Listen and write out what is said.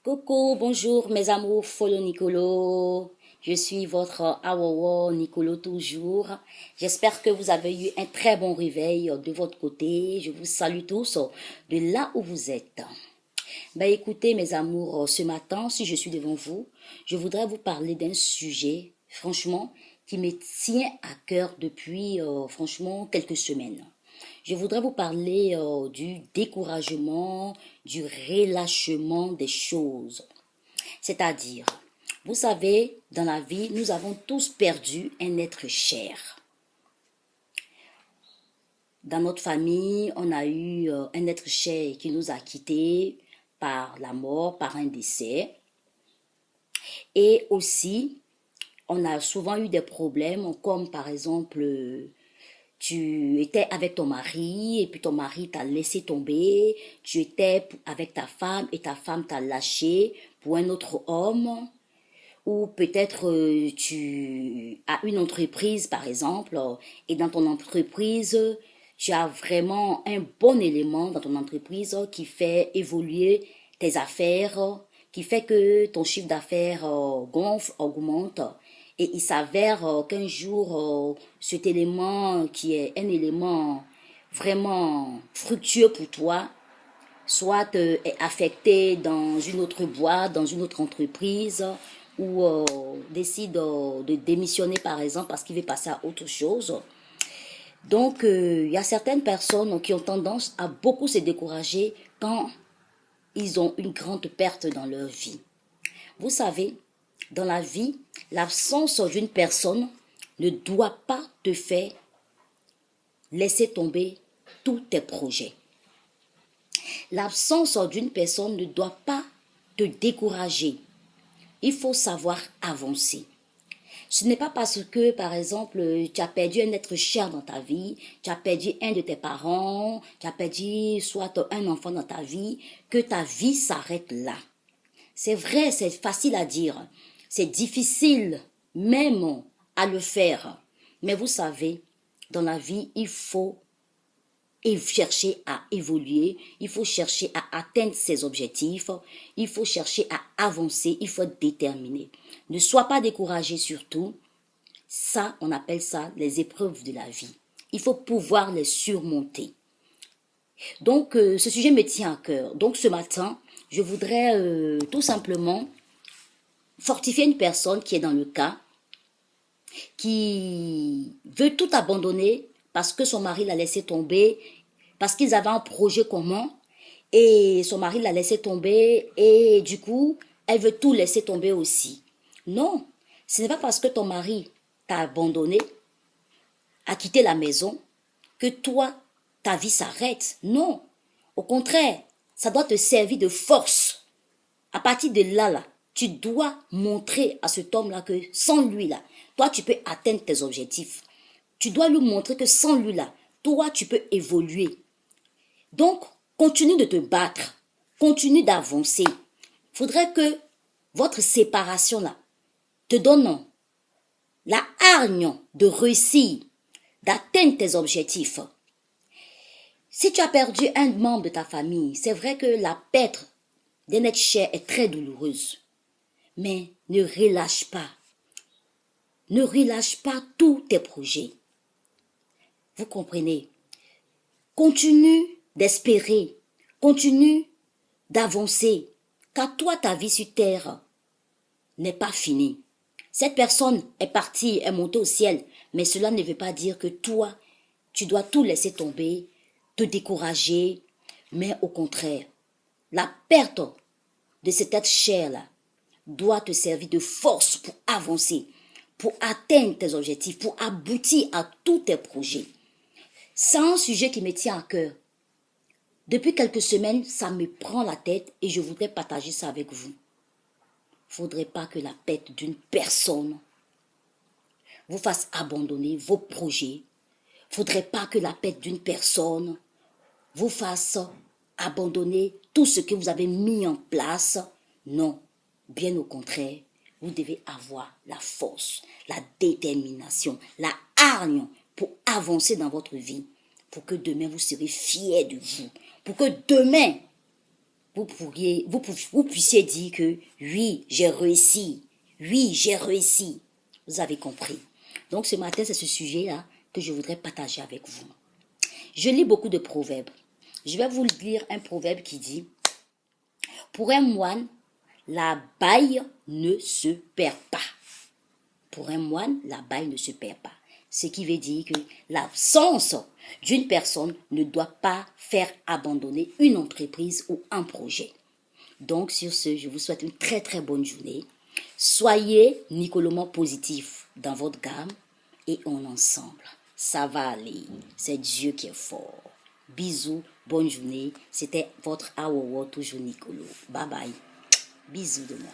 Coucou, bonjour mes amours follow Nicolo. Je suis votre Awowo Nicolo toujours. J'espère que vous avez eu un très bon réveil de votre côté. Je vous salue tous de là où vous êtes. Écoutez mes amours, ce matin, si je suis devant vous, je voudrais vous parler d'un sujet, franchement, qui me tient à cœur depuis, franchement, quelques semaines. Je voudrais vous parler du découragement, du relâchement des choses. C'est-à-dire, vous savez, dans la vie, nous avons tous perdu un être cher. Dans notre famille, on a eu un être cher qui nous a quittés par la mort, par un décès. Et aussi, on a souvent eu des problèmes comme par exemple, tu étais avec ton mari et puis ton mari t'a laissé tomber, tu étais avec ta femme et ta femme t'a lâché pour un autre homme, ou peut-être tu as une entreprise par exemple, et dans ton entreprise, tu as vraiment un bon élément dans ton entreprise qui fait évoluer tes affaires, qui fait que ton chiffre d'affaires gonfle, augmente. Et il s'avère qu'un jour, cet élément qui est un élément vraiment fructueux pour toi, soit est affecté dans une autre boîte, dans une autre entreprise, ou décide de démissionner par exemple parce qu'il veut passer à autre chose. Donc, il y a certaines personnes qui ont tendance à beaucoup se décourager quand ils ont une grande perte dans leur vie. Vous savez, dans la vie, l'absence d'une personne ne doit pas te faire laisser tomber tous tes projets. L'absence d'une personne ne doit pas te décourager. Il faut savoir avancer. Ce n'est pas parce que, par exemple, tu as perdu un être cher dans ta vie, tu as perdu un de tes parents, tu as perdu soit un enfant dans ta vie, que ta vie s'arrête là. C'est vrai, c'est facile à dire, c'est difficile même à le faire. Mais vous savez, dans la vie, il faut chercher à évoluer, il faut chercher à atteindre ses objectifs, il faut chercher à avancer, il faut être déterminé. Ne sois pas découragé surtout. Ça, on appelle ça les épreuves de la vie. Il faut pouvoir les surmonter. Donc, ce sujet me tient à cœur. Donc, ce matin, je voudrais tout simplement fortifier une personne qui est dans le cas, qui veut tout abandonner parce que son mari l'a laissé tomber, parce qu'ils avaient un projet commun et son mari l'a laissé tomber et du coup, elle veut tout laisser tomber aussi. Non, ce n'est pas parce que ton mari t'a abandonné, a quitté la maison, que toi, ta vie s'arrête. Non, au contraire, ça doit te servir de force. À partir de là, tu dois montrer à cet homme-là que sans lui, là, toi, tu peux atteindre tes objectifs. Tu dois lui montrer que sans lui, là, toi, tu peux évoluer. Donc, continue de te battre. Continue d'avancer. Il faudrait que votre séparation, là, te donne la hargne de réussir, d'atteindre tes objectifs. Si tu as perdu un membre de ta famille, c'est vrai que la perte d'un être cher est très douloureuse. Mais ne relâche pas. Ne relâche pas tous tes projets. Vous comprenez? Continue d'espérer. Continue d'avancer. Car toi, ta vie sur terre n'est pas finie. Cette personne est partie, est montée au ciel. Mais cela ne veut pas dire que toi, tu dois tout laisser tomber, te décourager. Mais au contraire, la perte de cet être cher-là doit te servir de force pour avancer, pour atteindre tes objectifs, pour aboutir à tous tes projets. C'est un sujet qui me tient à cœur. Depuis quelques semaines, ça me prend la tête et je voudrais partager ça avec vous. Il ne faudrait pas que la perte d'une personne vous fasse abandonner vos projets. Il ne faudrait pas que la perte d'une personne vous fasse abandonner tout ce que vous avez mis en place. Non, bien au contraire, vous devez avoir la force, la détermination, la hargne pour avancer dans votre vie, pour que demain vous serez fiers de vous, pour que demain vous puissiez dire que oui, j'ai réussi. Oui, j'ai réussi. Vous avez compris. Donc ce matin, c'est ce sujet-là que je voudrais partager avec vous. Je lis beaucoup de proverbes. Je vais vous lire un proverbe qui dit: pour un moine, la baille ne se perd pas. Pour un moine, la baille ne se perd pas. Ce qui veut dire que l'absence d'une personne ne doit pas faire abandonner une entreprise ou un projet. Donc sur ce, je vous souhaite une très très bonne journée. Soyez nicolement positif dans votre gamme et on ensemble. Ça va aller. C'est Dieu qui est fort. Bisous, bonne journée. C'était votre Awowo, toujours Nicolo. Bye bye. Bisous de moi.